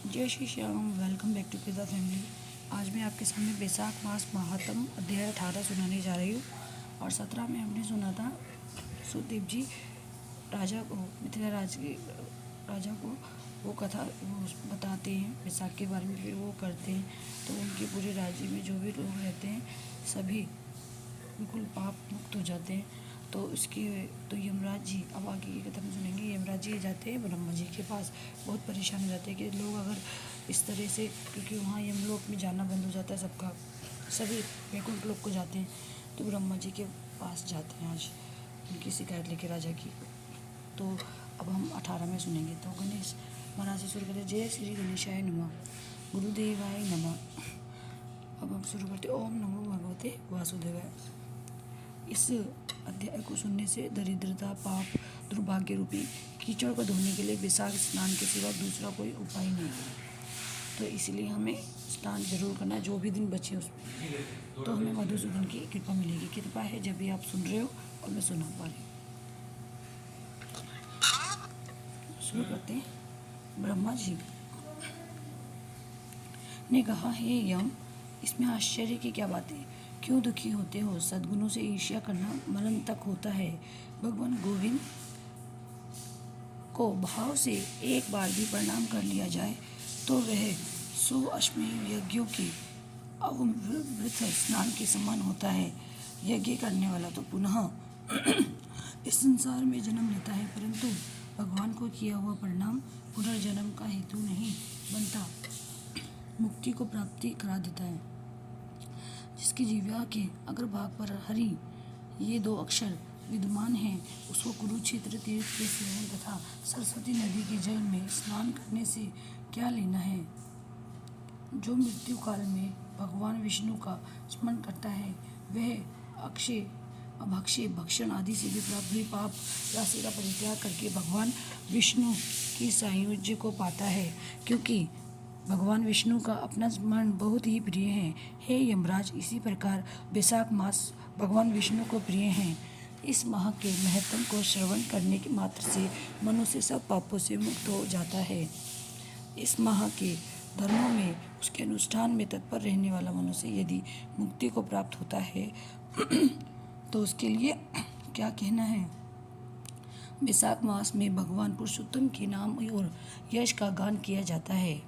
जय Shri Shyam. Welcome back to pizza family. आज मैं आपके सामने बैसाख मास महात्म अध्याय 18 सुनाने जा रही हूँ। और 17 में हमने सुना था सुखदेव जी राजा को, मिथिला राजा को वो कथा वो बताते हैं बैसाख के बारे में, फिर वो करते हैं तो उनके पूरे राज्य में जो भी लोग रहते हैं सभी बिल्कुल पाप मुक्त हो जाते हैं। तो इसके तो यमराज जी, अब आगे की कथा में सुनेंगे, यमराज जी जाते हैं ब्रह्मा जी के पास, बहुत परेशान हो जाते हैं कि लोग अगर इस तरह से, क्योंकि वहाँ यमलोक में जाना बंद हो जाता है सबका, सभी वैकुंठ लोक को जाते हैं, तो ब्रह्मा जी के पास जाते हैं आज उनकी शिकायत लेके राजा की। तो अब हम 18 में सुनेंगे। तो गणेश महाराज से शुरू करते, जय श्री गणेशाय नमः, गुरुदेवाय नमः। अब हम शुरू करते, ओम नमो भगवते वासुदेवाय। इस अध्याय को सुनने से दरिद्रता, पाप, दुर्भाग्य रूपी कीचड़ को धोने के लिए बैसाख स्नान के सिवा दूसरा कोई उपाय नहीं है। तो इसलिए हमें स्नान जरूर करना, जो भी दिन बचे उसमें, तो हमें मधुसूदन की कृपा मिलेगी। कृपा है जब भी आप सुन रहे हो और मैं सुना पा रही हूँ। शुरू करते हैं। ब्रह्मा जी ने कहा, हे यम, इसमें आश्चर्य की क्या बात है? क्यों दुखी होते हो? सद्गुणों से ईर्ष्या करना मरण तक होता है। भगवान गोविंद को भाव से एक बार भी प्रणाम कर लिया जाए तो वह 100 अश्वमेध यज्ञों के अवमृत स्नान के समान होता है। यज्ञ करने वाला तो पुनः इस संसार में जन्म लेता है, परंतु भगवान को किया हुआ प्रणाम पुनर्जन्म का हेतु नहीं बनता, मुक्ति को प्राप्ति करा देता है। जिसकी जीवा के अग्रभाग पर हरि ये 2 अक्षर विद्यमान हैं, उसको कुरुक्षेत्र तीर्थ के सेवन तथा सरस्वती नदी के जल में स्नान करने से क्या लेना है? जो मृत्यु काल में भगवान विष्णु का स्मरण करता है वह अक्षय, अभक्षय, भक्षण आदि से भी प्राप्त हुई पाप राशि का परित्याग करके भगवान विष्णु की सायुज्य को पाता है, क्योंकि भगवान विष्णु का अपना स्मरण बहुत ही प्रिय है। हे यमराज, इसी प्रकार बैसाख मास भगवान विष्णु को प्रिय हैं। इस माह के महत्व को श्रवण करने के मात्र से मनुष्य सब पापों से मुक्त हो जाता है। इस माह के धर्मों में उसके अनुष्ठान में तत्पर रहने वाला मनुष्य यदि मुक्ति को प्राप्त होता है तो उसके लिए क्या कहना है? बैसाख मास में भगवान पुरुषोत्तम के नाम और यश का गान किया जाता है,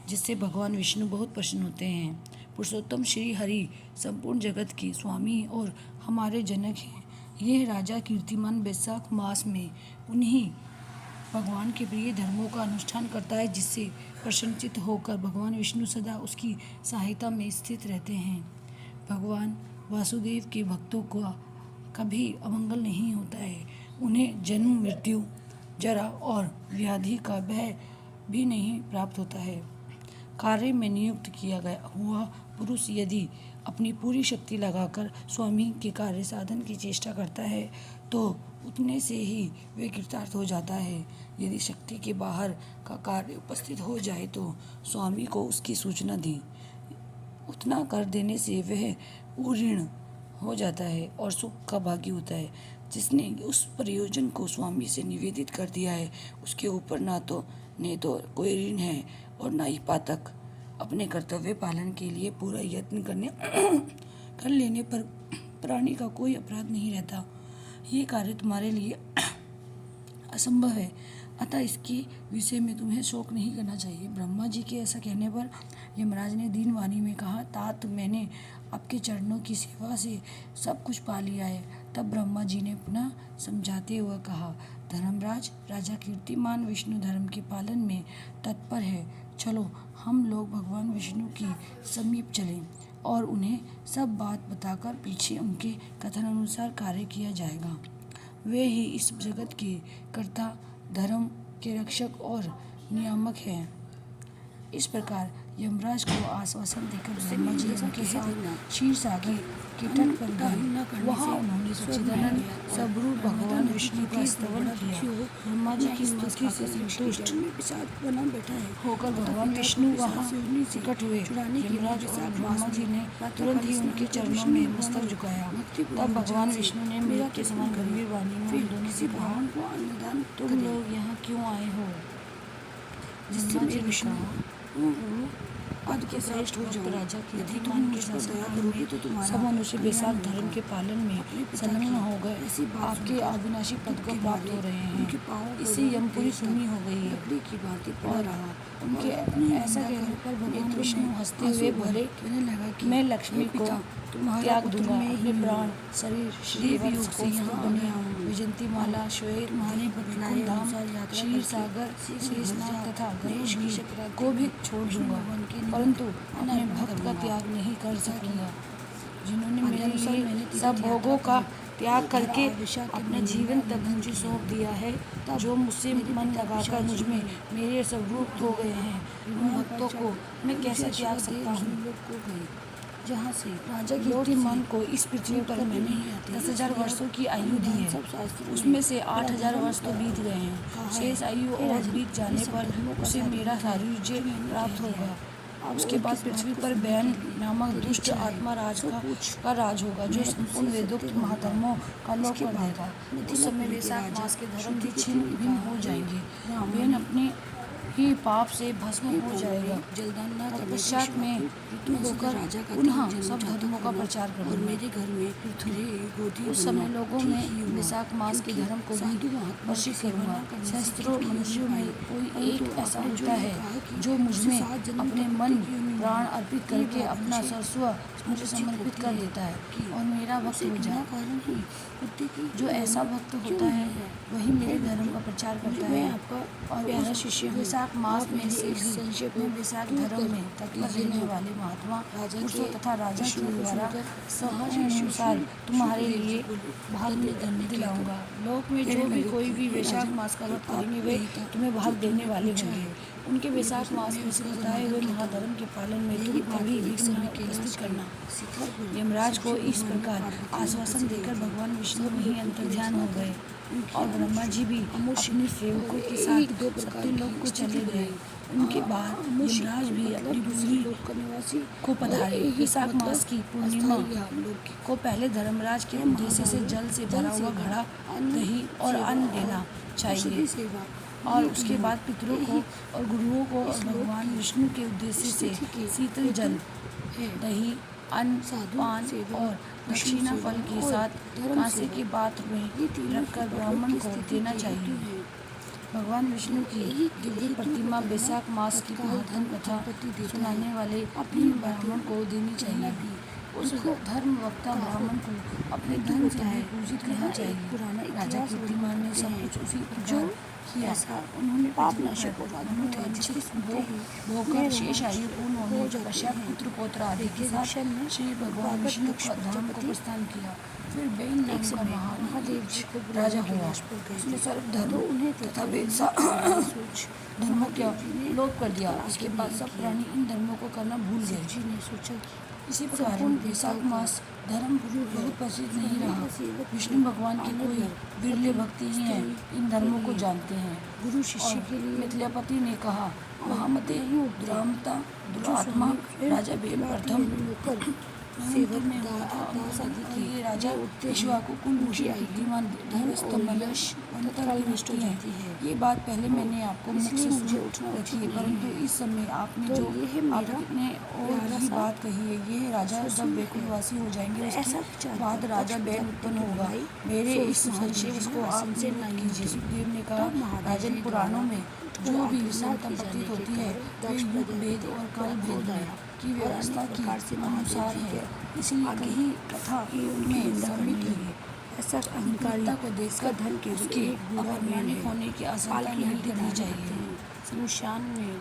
जिससे भगवान विष्णु बहुत प्रसन्न होते हैं। पुरुषोत्तम श्री हरि संपूर्ण जगत के स्वामी और हमारे जनक हैं। यह राजा कीर्तिमान बैसाख मास में उन्हीं भगवान के प्रिय धर्मों का अनुष्ठान करता है, जिससे प्रसन्नचित्त होकर भगवान विष्णु सदा उसकी सहायता में स्थित रहते हैं। भगवान वासुदेव के भक्तों का कभी अमंगल नहीं होता है। उन्हें जन्म, मृत्यु, जरा और व्याधि का भय भी नहीं प्राप्त होता है। कार्य में नियुक्त किया गया हुआ पुरुष यदि अपनी पूरी शक्ति लगाकर स्वामी के कार्य साधन की चेष्टा करता है तो उतने से ही वे कृतार्थ हो जाता है। यदि शक्ति के बाहर का कार्य उपस्थित हो जाए तो स्वामी को उसकी सूचना दी, उतना कर देने से वह उऋण हो जाता है और सुख का भागी होता है। जिसने उस प्रयोजन को स्वामी से निवेदित कर दिया है उसके ऊपर ना तो कोई ऋण है और ना ही पातक। अपने कर्तव्य पालन के लिए पूरा यत्न कर लेने पर प्राणी का कोई अपराध नहीं रहता। ये कार्य तुम्हारे लिए असंभव है, अतः इसके विषय में तुम्हें शोक नहीं करना चाहिए। ब्रह्मा जी के ऐसा कहने पर यमराज ने दीन वाणी में कहा, तात, मैंने आपके चरणों की सेवा से सब कुछ पा लिया है। तब ब्रह्मा जी ने पुनः समझाते हुए कहा, धर्मराज, राजा कीर्तिमान विष्णु धर्म के पालन में तत्पर है। चलो हम लोग भगवान विष्णु के समीप चलें और उन्हें सब बात बताकर पीछे उनके कथन अनुसार कार्य किया जाएगा। वे ही इस जगत के कर्ता, धर्म के रक्षक और नियामक हैं। इस प्रकार यमराज को आश्वासन देकर ब्रह्मा जी उनके साथ क्षीरसागर के तट पर गए। वहाँ उन्होंने सच्चिदानंद स्वरूप भगवान विष्णु का स्तवन किया। ब्रह्मा जी की स्तुति से संतुष्ट होकर भगवान विष्णु वहाँ प्रकट हुए। यमराज और ब्रह्मा जी ने तुरंत ही उनके चरणों में मस्तक झुकाया। तब भगवान विष्णु ने मेघ के समान गंभीर वाणी में उन दोनों से कहा, तुम लोग यहाँ क्यों आए हो? ब्रह्मा जी ने कहा, पद के श्रेष्ठ भक्त राजा की यदि तुम मुझ पर दया करोगे तो तुम्हारा सब मनुष्य वैशाख धर्म के पालन में संलग्न हो गए, आपके अविनाशी पद को प्राप्त हो रहे हैं। इससे यमपुरी सुनी हो गई है लकड़ी की भांति पड़ा रहा। उनके ऐसा कहने पर भगवान विष्णु हंसते हुए बोले, कहने लगा कि मैं लक्ष्मी को त्याग दूंगा, अपने प्राण, शरीर, श्री वत्स को दुनिया, विजंती माला, श्वेत माने, धाम, क्षीर सागर, शेषनाग तथा गणेश को भी छोड़ दूंगा, परंतु अपने भक्त का त्याग नहीं कर सकूंगा, जिन्होंने मेरे लिए सब भोगों का त्याग करके अपने जीवन तक मुझे सौंप दिया है, जो मुझसे मन लगाकर मुझ में मेरे स्वरूप हो गए हैं। उन भक्तों को मैं कैसे त्याग सकता हूँ? जहाँ से राजा की मन को इस पृथ्वी पर मैंने 10,000 वर्षों की आयु दी है, उसमें से 8,000 वर्ष तो बीत गए हैं। शेष आयु और बीत जाने पर उसे मेरा सायुज्य प्राप्त होगा। उसके बाद पृथ्वी पर बैन नामक दुष्ट आत्मा राज का राज होगा, जो उन वेदोक्त महाधर्मों का लोप कर देगा। उस समय वैशाख मास के धर्म भी छिन्न भिन्न हो जाएंगे। बैन अपने ही पाप से भस्म हो जाएगा। तत्पश्चात में ऋतु होकर पुनः सब धर्मों का प्रचार करूँगा। मेरे घर में उस समय लोगों में वैशाख मास के धर्म को भी वर्षित करूँगा। सहस्त्रों मनुष्यों में कोई एक ऐसा होता है जो मुझमें अपने मन प्राण अर्पित करके अपना सर्वस्व मुझे समर्पित कर देता है और मेरा भक्त हो जाए। जो ऐसा भक्त होता है वही मेरे धर्म का प्रचार करता है और मेरा शिष्य। वैशाख मास में से भी संक्षेप में वैशाख धर्म में तत्पर रहने वाले महात्मा पुरुषों तथा राजा के द्वारा सहनुसार तुम्हारे लिए भाग दिलाऊंगा। लोक में जो भी कोई भी वैशाख मास का व्रत करेंगे वे तुम्हें भाग देने वाले होंगे। उनके वैशाख मास में से बताए हुए महाधर्म के पालन में तुम कभी विघ्न न उपस्थित करना। यमराज को इस प्रकार आश्वासन देकर भगवान विष्णु वहीं अंतर्ध्यान हो गए और ब्रह्मा जी भी अपने सेवकों के साथ सत्यलोक को चले गए। उनके बाद यमराज भी अपनी भूमि को पधारे। वैशाख मास की पूर्णिमा को पहले धर्मराज के उद्देश्य से जल से भरा हुआ घड़ा, दही और अन्न देना चाहिए और उसके बाद पितरों को और गुरुओं को और भगवान विष्णु के उद्देश्य से शीतल जल, दही, अन्न, पान और दक्षिणा फल के साथ कांसे के पात्र में रखकर ब्राह्मण को देना चाहिए। भगवान विष्णु की दिव्य प्रतिमा वैशाख मास की महाधर्म कथा सुनाने वाले अपने ब्राह्मण को देनी चाहिए। उस धर्म वक्ता ब्राह्मण को अपने धर्म से भी पूजित करना चाहिए। राजा की प्रतिमा ने सब कुछ उसी जो किया, उन्होंने पाप नाशक होकर शेष आयु पूर्ण होने के पश्चात पुत्र पौत्र आदि के साथ श्री भगवान विष्णु का धर्म को प्रस्थान किया। फिर बैन नाम का महादेव जी को राजा हुआ। उसने सर्व धर्म तथा धर्मों का लोप कर दिया। इसके बाद सब प्राणी इन धर्मों को करना भूल गए। जी ने सोचा इसी प्रकार वैशाख मास धर्म बहुत प्रसिद्ध नहीं रहा। विष्णु भगवान के कोई बिरले भक्त ही हैं इन धर्मों को जानते हैं। गुरु शिष्य के लिए मिथिलापति ने कहा, महामते दुरात्मा दुरात्मा राजा बेन प्रथम सेवक में ये राजा पेशवा को कुलभूषण कीर्तिमान अंतर्दृष्टि है। ये बात पहले मैंने आपको मुख से रखी है, परंतु इस समय आपने जो आपने और भी बात कही है, ये राजा जब बैकुंठवासी हो जाएंगे उसके बाद राजा बैन उत्पन्न होगा। मेरे इस संशय को आप से न कीजिए। सुखदेव ने कहा, राजन पुराणों में जो भी विषमता प्रतीत होती है वे युग भेद और काल भेद की व्यवस्था के अनुसार है, इसलिए कहीं कथा में सम्मिलित है। ऐसा अहंकारिता को देखकर धन के उसके अपमानित होने की आशंका नहीं करनी चाहिए। शमशान में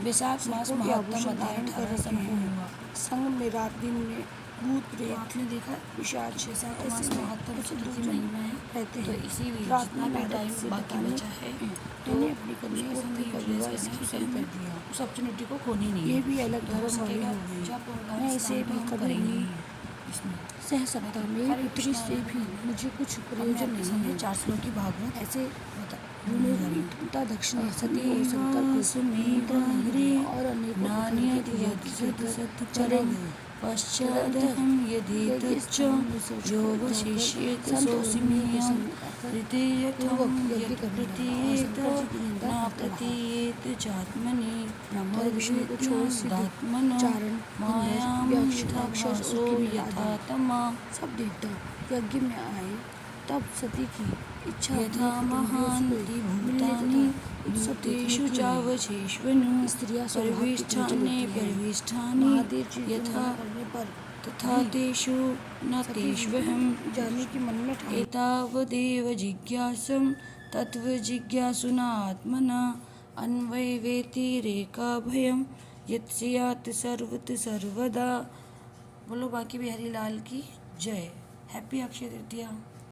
वैशाख मास महात्मा बताया 18 संपूर्ण हुआ। संग में रात दिन में भूत प्रेत ने देखा पिशाच वैशाख मास महत्व चतुर्थी महीना है रहते तो इसी रात में टाइम बाकी बचा है तो अपनी कन्या संधि कर दिया। उस अपॉर्चुनिटी को खोनी नहीं। ये भी अलग धर्म हो गई। मैं इसे भी कभी नहीं सह सकता। मेरी पुत्री से भी मुझे कुछ प्रयोजन नहीं है। 4 श्लोक की भागवत ऐसे बता दक्षिण सती शंकर को और अनेक चले गए। पश्चादहं यदि तच्च योऽवशिष्येत सोऽस्म्यहं तृतीयथं यत् प्रतीयेत न प्रतीयेत चात्मनि तद्विज्ञादात्मनो मायां यथा भासो यथा तमा सब देवता यज्ञ में आए तब सती की इच्छा यथा महान्ति भूतानि भूतेषु चावशेष्वनु परिविष्ठाने परिविष्ठानि महादेव जी यथा करने पर तथा तेषु न तेष्वहम् जाने की मन में ठानी। एतावदेव जिज्ञासं तत्त्वजिज्ञासुना आत्मना अन्वयवेतिरेकाभयं यत् स्यात् सर्वत सर्वदा। बोलो बांके बिहारी लाल की जय। हैप्पी अक्षय तृतीया।